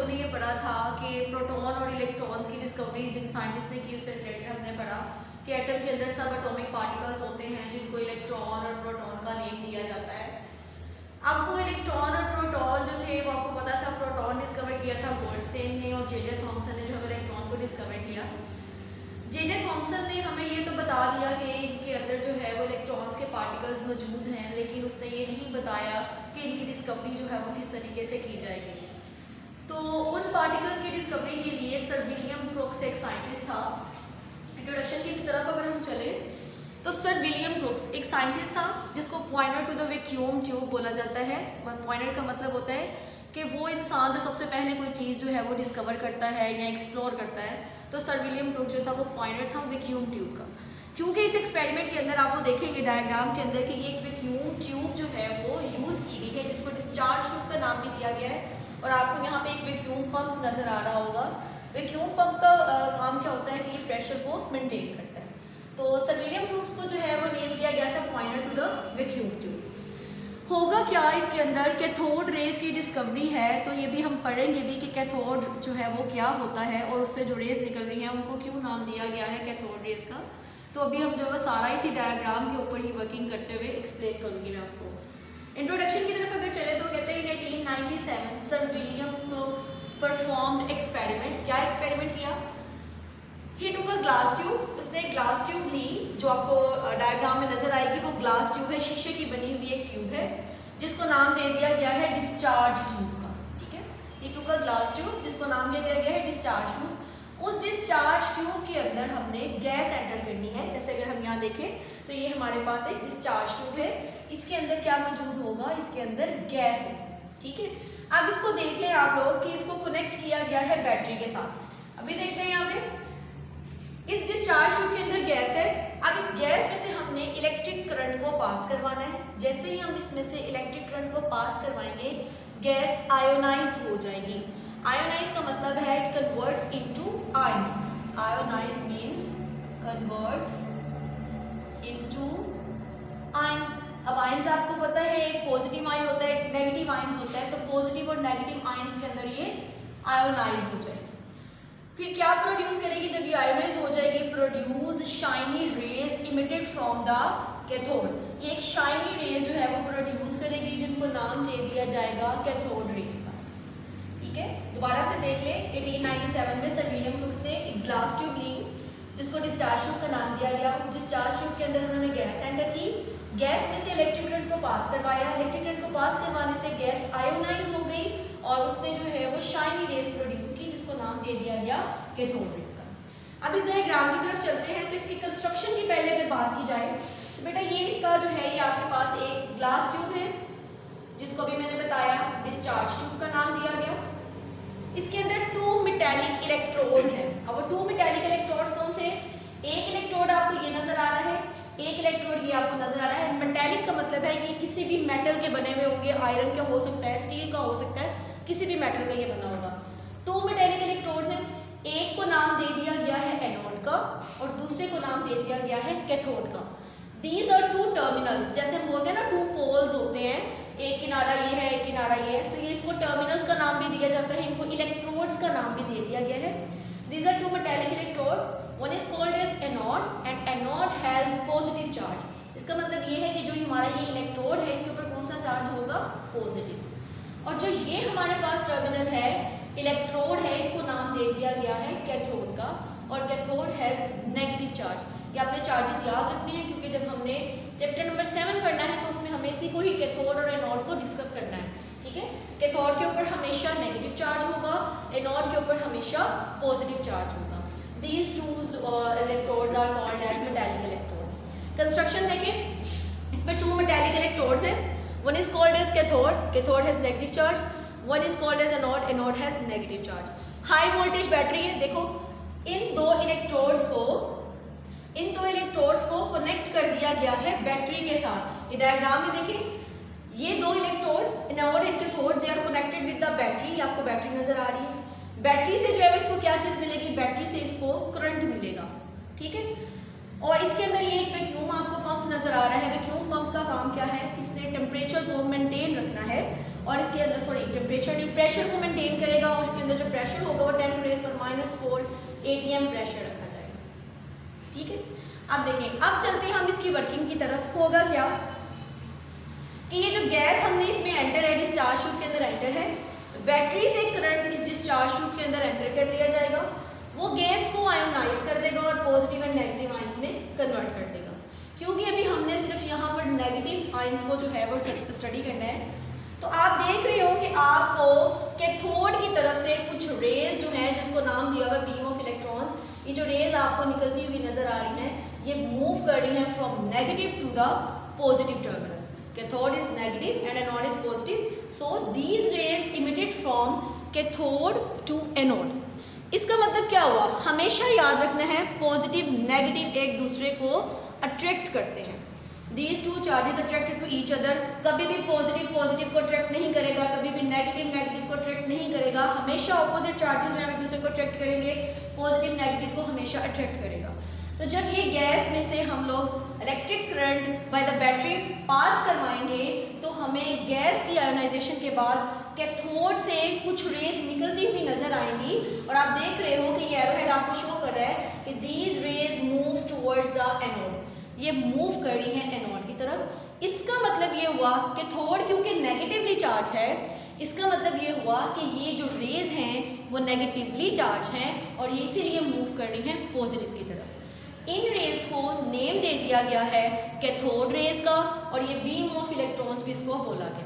लोगों ने ये पढ़ा था कि प्रोटॉन और इलेक्ट्रॉन्स की डिस्कवरी जिन साइंटिस्ट ने की उससे रिलेटेड हमने पढ़ा कि एटम के अंदर सब एटॉमिक पार्टिकल्स होते हैं जिनको इलेक्ट्रॉन और प्रोटॉन का नेम दिया जाता है। अब वो इलेक्ट्रॉन और प्रोटॉन जो थे वो आपको पता था, प्रोटॉन डिस्कवर किया था गोल्डस्टेन ने और जे थॉमसन ने जो है इलेक्ट्रॉन को डिस्कवर किया। जे थॉमसन ने हमें ये तो बता दिया कि इनके अंदर जो है वो इलेक्ट्रॉन्स के पार्टिकल्स मौजूद हैं, लेकिन उसने ये नहीं बताया कि इनकी डिस्कवरी जो है वो किस तरीके से की जाएगी। तो उन पार्टिकल्स की डिस्कवरी के लिए सर विलियम क्रोक्स एक साइंटिस्ट था। इंट्रोडक्शन की तरफ अगर हम चले तो सर विलियम क्रोक्स एक साइंटिस्ट था जिसको pointer to the vacuum tube बोला जाता है। पॉइंटर का मतलब होता है कि वो इंसान जो सबसे पहले कोई चीज़ जो है वो डिस्कवर करता है या एक्सप्लोर करता है, तो सर विलियम क्रोक्स जो था वो पॉइंटर था वैक्यूम ट्यूब का। क्योंकि इस एक्सपेरिमेंट के अंदर आप वो देखेंगे डायग्राम के अंदर कि ये एक वैक्यूम ट्यूब जो है वो यूज़ की गई है जिसको डिस्चार्ज ट्यूब का नाम भी दिया गया है। और आपको यहाँ पे एक वैक्यूम पंप नज़र आ रहा होगा। वैक्यूम पंप का काम क्या होता है कि ये प्रेशर को मेंटेन करता है। तो सर विलियम क्रोक्स को जो है वो नेम दिया गया था pointer to the vacuum tube. होगा क्या इसके अंदर, कैथोड रेज की डिस्कवरी है, तो ये भी हम पढ़ेंगे भी कि कैथोड जो है वो क्या होता है और उससे जो रेज निकल रही हैं उनको क्यों नाम दिया गया है कैथोड रेज का। तो अभी हम जो है सारा इसी डायग्राम के ऊपर ही वर्किंग करते हुए एक्सप्लेन करूँगी मैं उसको। इंट्रोडक्शन की तरफ अगर चले तो कहते हैं 1897 सर विलियम क्रोक्स परफॉर्म्ड एक्सपेरिमेंट। क्या एक्सपेरिमेंट किया? ही टुक अ ग्लास ट्यूब। उसने एक ग्लास ट्यूब ली जो आपको डायग्राम में नजर आएगी। वो ग्लास ट्यूब है, शीशे की बनी हुई एक ट्यूब है जिसको नाम दे दिया गया है डिस्चार्ज ट्यूब का। ठीक है, ही टुक अ ग्लास ट्यूब जिसको नाम दे दिया गया है डिस्चार्ज ट्यूब। उस डिस्चार्ज ट्यूब के अंदर हमने गैस एंटर करनी है। जैसे अगर हम यहाँ देखें तो ये हमारे पास एक डिस्चार्ज ट्यूब है, इसके अंदर क्या मौजूद होगा? इसके अंदर गैस होगा। ठीक है, अब इसको देख लें आप लोग कि इसको कनेक्ट किया गया है बैटरी के साथ। अभी देखते हैं यहाँ पे इस डिस्चार्ज ट्यूब के अंदर गैस है। अब इस गैस में से हमने इलेक्ट्रिक करंट को पास करवाना है। जैसे ही हम इसमें से इलेक्ट्रिक करंट को पास करवाएंगे गैस आयोनाइज हो जाएगी। आयोनाइज का मतलब है it converts into ions. Ionize means converts into ions. अब आयंस आपको पता है एक पॉजिटिव आयन होता है, नेगेटिव आयंस होता है, तो पॉजिटिव और नेगेटिव आयंस के अंदर ये आयोनाइज हो जाएगी। फिर क्या प्रोड्यूस करेगी जब ये आयोनाइज हो जाएगी? Produce shiny rays emitted from the cathode. ये एक शाइनी रेज जो है वो प्रोड्यूस करेगी जिनको नाम दे दिया जाएगा कैथोड रेज का। ठीक है, दोबारा से देख लें। 1897 में सर विलियम क्रोक्स ने एक ग्लास ट्यूब ली जिसको डिस्चार्ज ट्यूब का नाम दिया गया। उस डिस्चार्ज ट्यूब के अंदर उन्होंने गैस एंटर की। गैस में से इलेक्ट्रिक करंट को पास करवाया। इलेक्ट्रिक करंट को पास करवाने से गैस आयोनाइज हो गई और उसने जो है वो शाइनी रेज प्रोड्यूस की जिसको नाम दे दिया गया कैथोड रेज का। अब इस डायग्राम की तरफ चलते हैं तो इसकी कंस्ट्रक्शन की पहले अगर बात की जाए तो बेटा ये इसका जो है ये आपके पास एक ग्लास ट्यूब है जिसको भी मैंने बताया डिस्चार्ज ट्यूब का नाम दिया गया। इसके अंदर 2 मेटेलिक इलेक्ट्रोड्स हैं। अब वो 2 मेटेलिक इलेक्ट्रोड्स कौन से? एक इलेक्ट्रोड आपको ये नजर आ रहा है, एक इलेक्ट्रोड ये आपको नजर आ रहा है। मेटेलिक का मतलब है कि किसी भी मेटल के बने हुए होंगे, आयरन का हो सकता है, स्टील का हो सकता है, किसी भी मेटल का ये बना होगा। 2 मेटेलिक इलेक्ट्रोड्स हैं। एक को नाम दे दिया गया है एनोड का और दूसरे को नाम दे दिया गया है कैथोड का। These are 2 terminals. जैसे हम बोलते हैं ना 2 पोल्स होते हैं, एक किनारा ये है एक किनारा ये है, तो ये इसको टर्मिनल्स का नाम भी दिया जाता है, इनको इलेक्ट्रोड्स का नाम भी दे दिया गया है। These are 2 metallic electrode, one is called as anode and anode has positive charge. इसका मतलब ये है कि जो हमारा ये इलेक्ट्रोड है इसके ऊपर कौन सा चार्ज होगा? पॉजिटिव। और जो ये हमारे पास टर्मिनल है इलेक्ट्रोड है इसको नाम दे दिया गया है कैथोड का और कैथोड हैज नेगेटिव चार्ज। ये आपने चार्जेस याद रखने हैं क्योंकि जब हमने चैप्टर नंबर 7 पढ़ना है तो उसमें हमें इसी को ही कैथोड और एनोड को डिस्कस करना है। ठीक है, कैथोड के ऊपर हमेशा नेगेटिव चार्ज होगा, एनोड के ऊपर हमेशा पॉजिटिव चार्ज होगा। These 2 electrodes are called as metallic electrodes. Construction देखें, इसमें 2 metallic electrodes हैं। One is called as cathode, cathode has negative charge. One is called as anode, anode has negative charge. High voltage battery है। देखो इन दो electrodes को connect कर दिया गया है बैटरी के साथ। ये डायग्राम में देखें, ये 2 electrodes anode and cathode they are connected with the battery. आपको बैटरी नजर आ रही है। बैटरी से जो है इसको क्या चीज मिलेगी? बैटरी से इसको करंट मिलेगा। ठीक है, और इसके अंदर ये एक वैक्यूम आपको पंप नजर आ रहा है। वैक्यूम पंप का काम क्या है? इसने टेम्परेचर को मेंटेन रखना है और इसके अंदर टेम्परेचर नहीं, प्रेशर को मेंटेन करेगा और इसके अंदर जो प्रेशर होगा वो 10⁻⁻⁴ ATM प्रेशर रखा जाएगा। ठीक है, अब देखें, अब चलते हैं हम इसकी वर्किंग की तरफ। होगा क्या कि ये जो गैस हमने इसमें एंटर है, डिस्चार्ज ट्यूब के अंदर एंटर है, बैटरी से करंट इस डिस्चार्ज ट्यूब के अंदर एंटर कर दिया जाएगा, वो गैस को आयोनाइज कर देगा और पॉजिटिव एंड नेगेटिव आयंस में कन्वर्ट कर देगा। क्योंकि अभी हमने सिर्फ यहाँ पर नेगेटिव आयंस को जो है वो स्टडी करना है, तो आप देख रहे हो कि आपको कैथोड की तरफ से कुछ रेज जो हैं, जिसको नाम दिया हुआ बीम ऑफ इलेक्ट्रॉन्स, ये जो रेज आपको निकलती हुई नजर आ रही हैं, ये मूव कर रही हैं from negative to the positive terminal. Cathode is negative and anode is positive. So these rays emitted from cathode to anode. इसका मतलब क्या हुआ, हमेशा याद रखना है पॉजिटिव नेगेटिव एक दूसरे को अट्रैक्ट करते हैं। These two charges attracted to each other. कभी भी पॉजिटिव पॉजिटिव को अट्रैक्ट नहीं करेगा, कभी भी नेगेटिव नेगेटिव को अट्रैक्ट नहीं करेगा। हमेशा ऑपोजिट चार्जेस जो है एक दूसरे को अट्रैक्ट करेंगे, पॉजिटिव नेगेटिव को हमेशा अट्रैक्ट करेगा। तो जब ये गैस में से हम लोग electric current by the battery pass करवाएंगे, तो हमें गैस की आयोनाइजेशन के बाद कैथोड से कुछ रेज निकलती हुई नजर आएंगी। और आप देख रहे हो कि ये एरोहेड आपको शो कर रहा है कि these raise moves towards the anode, ये मूव कर रही है एनोड की तरफ। इसका मतलब ये हुआ कैथोड क्योंकि नेगेटिवली चार्ज है, इसका मतलब ये हुआ कि ये जो रेज हैं वो नेगेटिवली चार्ज हैं और ये इसीलिए मूव कर रही हैं पॉजिटिव की तरफ। इन रेज को नेम दे दिया गया है कैथोड रेज का, और ये बीम ऑफ इलेक्ट्रॉन्स भी इसको बोला गया।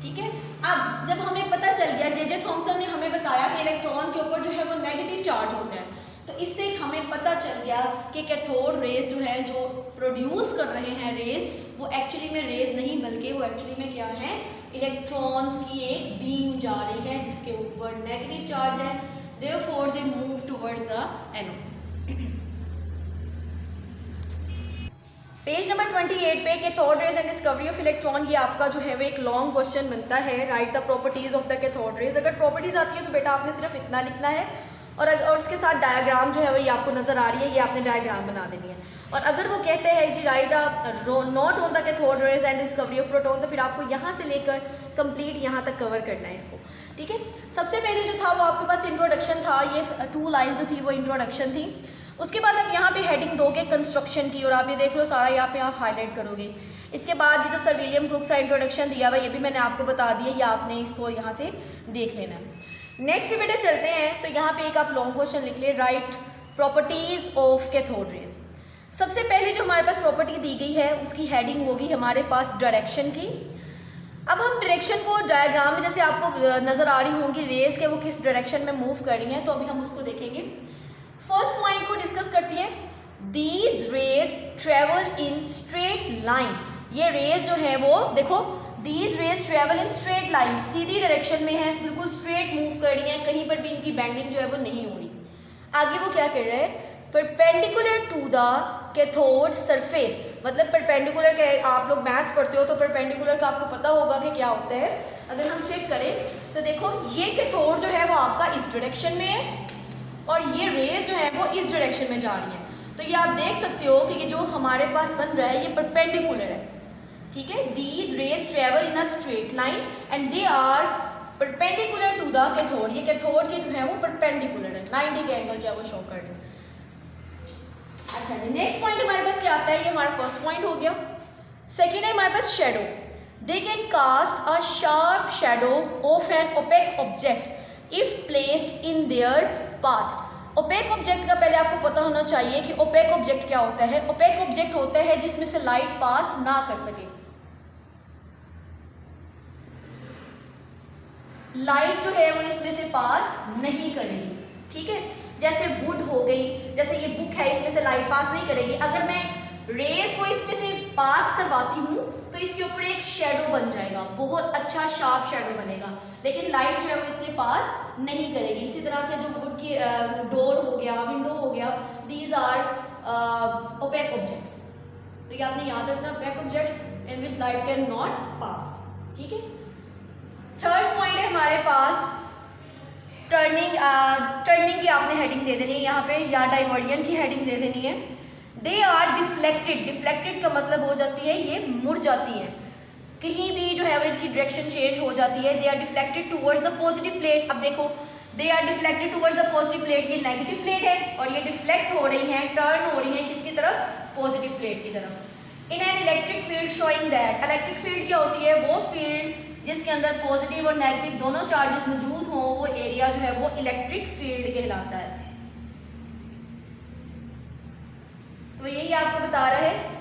ठीक है, अब जब हमें पता चल गया, जे थॉमसन ने हमें बताया कि इलेक्ट्रॉन के ऊपर जो है वो नेगेटिव चार्ज होता है, तो इससे हमें पता चल गया कि कैथोड रेज जो है, जो प्रोड्यूस कर रहे हैं रेज, वो एक्चुअली में रेज नहीं बल्कि वो एक्चुअली में क्या है, इलेक्ट्रॉन्स की एक बीम जा रही है जिसके ऊपर नेगेटिव चार्ज है। Therefore they move towards the anode. Page number 28 पे cathode rays and discovery of electron, ये आपका जो है वो एक लॉन्ग क्वेश्चन बनता है। Right the properties of the cathode raise. अगर प्रॉपर्टीज आती है तो बेटा आपने सिर्फ इतना लिखना है, और उसके साथ डायग्राम जो है वो ये आपको नजर आ रही है, ये आपने डायग्राम बना देनी है। और अगर वो कहते हैं जी write note on the cathode rays and discovery of proton, तो फिर आपको यहाँ से लेकर कंप्लीट यहाँ तक कवर करना है इसको। ठीक है, सबसे पहले जो था वो आपके पास इंट्रोडक्शन था, ये 2 लाइन जो थी वो इंट्रोडक्शन थी। उसके बाद आप यहाँ पे हेडिंग दोगे कंस्ट्रक्शन की, और आप ये देख लो सारा यहाँ पे आप हाईलाइट करोगे। इसके बाद ये जो सर विलियम क्रूक्स का इंट्रोडक्शन दिया हुआ, ये भी मैंने आपको बता दिया, ये आपने इसको यहाँ से देख लेना है। नेक्स्ट पे बेटा चलते हैं, तो यहाँ पे एक आप लॉन्ग क्वेश्चन लिख ले, right properties of cathode rays. सबसे पहले जो हमारे पास प्रॉपर्टी दी गई है उसकी हेडिंग होगी हमारे पास डायरेक्शन की। अब हम डायरेक्शन को डायग्राम में जैसे आपको नजर आ रही होंगी रेज के वो किस डायरेक्शन में मूव कर रही हैं, तो अभी हम उसको देखेंगे। फर्स्ट पॉइंट को डिस्कस करती हैं, these rays travel in straight line. ये रेज जो है वो देखो, these rays travel in straight line, Sidhi direction में है, बिल्कुल स्ट्रेट मूव कर रही हैं, कहीं पर भी इनकी बेंडिंग जो है वो नहीं हो रही। आगे वो क्या कर रहे हैं, perpendicular to the cathode surface, मतलब परपेंडिकुलर के आप लोग मैथ्स पढ़ते हो तो परपेंडिकुलर का आपको पता होगा कि क्या होता है। अगर हम चेक करें तो देखो ये कैथोड जो है वो आपका इस डायरेक्शन में है और ये रेज जो है वो इस डायरेक्शन में जा रही है। तो ये आप देख सकते हो कि ये जो हमारे पास बन रहा है ये परपेंडिकुलर है। ठीक है, these rays travel in a straight line and they are perpendicular to the cathode. ये कैथोड के जो है वो परपेंडिकुलर है, 90 का एंगल जो है वो शो कर रहे हैं। अच्छा जी, नेक्स्ट पॉइंट हमारे पास क्या आता है, ये हमारा फर्स्ट पॉइंट हो गया। सेकेंड है हमारे पास shadow. They can cast a sharp shadow of an opaque object if placed in their path. Opaque object का पहले आपको पता होना चाहिए कि ओपेक ऑब्जेक्ट क्या होता है। ओपेक ऑब्जेक्ट होता है जिसमें से लाइट पास ना कर सके। लाइट जो है वो इसमें से पास नहीं करेगी। ठीक है, जैसे वुड हो गई, जैसे ये बुक है इसमें से लाइट पास नहीं करेगी। अगर मैं रेज को इसमें से पास करवाती हूँ तो इसके ऊपर एक शेडो बन जाएगा, बहुत अच्छा शार्प शेडो बनेगा, लेकिन लाइट जो है वो इससे पास नहीं करेगी। इसी तरह से जो वुड की डोर हो गया, विंडो हो गया, दीज आर ओपेक ऑब्जेक्ट्स। तो ये आपने याद रखना, opaque objects in which light can not pass. ठीक है, थर्ड पॉइंट है हमारे पास टर्निंग की आपने हेडिंग दे देनी है यहाँ पे, या डाइवर्जन की हेडिंग दे देनी है। They are deflected. डिफ्लेक्टेड का मतलब हो जाती है ये मुड़ जाती है। कहीं भी जो है वो इसकी डायरेक्शन चेंज हो जाती है। They are deflected towards the positive plate. अब देखो they are deflected towards the positive plate, ये नेगेटिव प्लेट है और ये डिफ्लेक्ट हो रही है, टर्न हो रही है किसकी तरफ, पॉजिटिव प्लेट की तरफ। इन an electric field showing that, electric field क्या होती है, वो फील्ड जिसके अंदर पॉजिटिव और नेगेटिव दोनों चार्जेस मौजूद हों, वो एरिया जो है वो इलेक्ट्रिक फील्ड कहलाता है। तो यही आपको बता रहा है,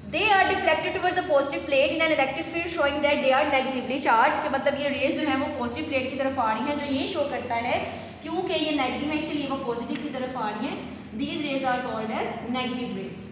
they are deflected towards the positive plate in an electric field showing that they are negatively charge, के मतलब ये रेज जो है वो पॉजिटिव प्लेट की तरफ आ रही हैं, जो ये शो करता है क्योंकि ये नेगेटिव है इसलिए वो पॉजिटिव की तरफ आ रही हैं। These rays are called as negative rays.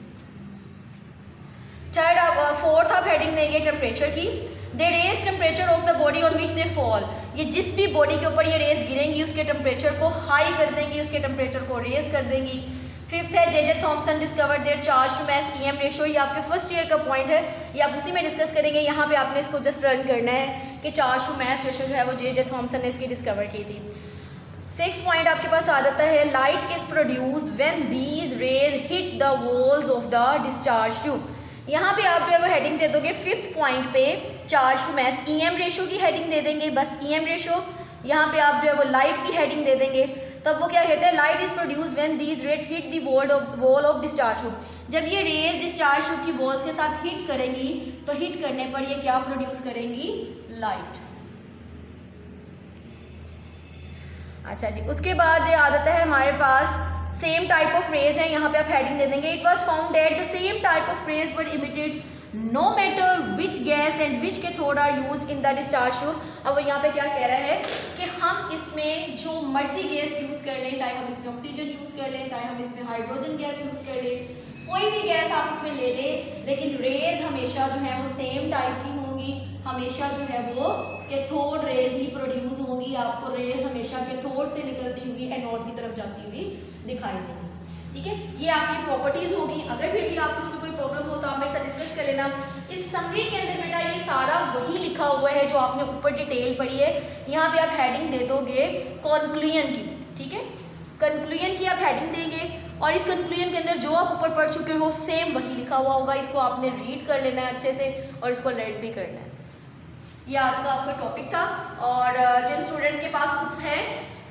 Third आप फोर्थ आप हेडिंग देंगे टेम्परेचर की। The rays temperature of the body on which they fall, ये जिस भी बॉडी के ऊपर ये रेज गिरेंगी उसके टेम्परेचर को हाई कर देंगी, उसके टेम्परेचर को रेज कर देंगी। फिफ्थ है J Thomson discovered their charge to mass EM ratio, ये आपके फर्स्ट ईयर का पॉइंट है, ये आप उसी में डिस्कस करेंगे। यहाँ पे आपने इसको जस्ट लर्न करना है कि चार्ज टू मास रेशो जो है वो जे थॉम्सन ने इसकी डिस्कवर की थी। सिक्स पॉइंट आपके पास आ जाता है, light is produce when these rays hit the walls of the discharge tube. यहाँ पे आप जो है वो हेडिंग दे दोगे फिफ्थ पॉइंट पे charge to mass EM ratio की हेडिंग दे देंगे, बस ईएम रेशो। यहाँ पे आप जो है वो लाइट की हेडिंग दे देंगे, तब वो क्या कहते हैं, light is produce when these rays hit the wall of discharge tube. जब ये रेज डिस्चार्ज ट्यूब की वॉल्स के साथ हिट करेंगी तो हिट करने पर ये क्या प्रोड्यूस करेंगी, लाइट। अच्छा जी, उसके बाद ये आ जाता है हमारे पास सेम टाइप ऑफ रेज है, यहाँ पे आप हेडिंग दे देंगे, it was found that the same type of rays were emitted no matter which gas and which cathode are use in the discharge tube. अब यहाँ पे क्या कह रहा है कि हम इसमें जो मर्जी गैस यूज़ कर लें, चाहे हम इसमें ऑक्सीजन यूज़ कर लें, चाहे हम इसमें हाइड्रोजन गैस यूज़ कर लें, कोई भी गैस आप इसमें ले लें, लेकिन रेज हमेशा जो है वो सेम टाइप की होंगी, हमेशा जो है वो कैथोड रेज ही प्रोड्यूस होंगी। आपको रेज हमेशा कैथोड से निकलती हुई एनोड की तरफ जाती हुई दिखाई देगी। ठीक है, ये आपकी प्रॉपर्टीज होगी। अगर फिर भी आपको इसमें कोई प्रॉब्लम हो तो आप मेरे साथ डिस्कस कर लेना। इस समरी के अंदर बेटा ये सारा वही लिखा हुआ है जो आपने ऊपर डिटेल पढ़ी है। यहाँ पे आप हेडिंग दे दोगे कंक्लूजन की, ठीक है, कंक्लूजन की आप हेडिंग देंगे और इस कंक्लूजन के अंदर जो आप ऊपर पढ़ चुके हो सेम वही लिखा हुआ होगा। इसको आपने रीड कर लेना है अच्छे से और इसको लर्न भी करना है। ये आज का आपका टॉपिक था और जिन स्टूडेंट्स के पास बुक्स हैं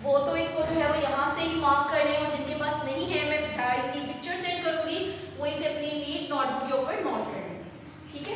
वो तो इसको जो है वो यहाँ से ही मार्क कर लें और जिनके पास नहीं है मैं इसकी पिक्चर सेंड करूँगी, वो इसे अपनी नीट नोटबुक के ऊपर नोट कर लें। ठीक है।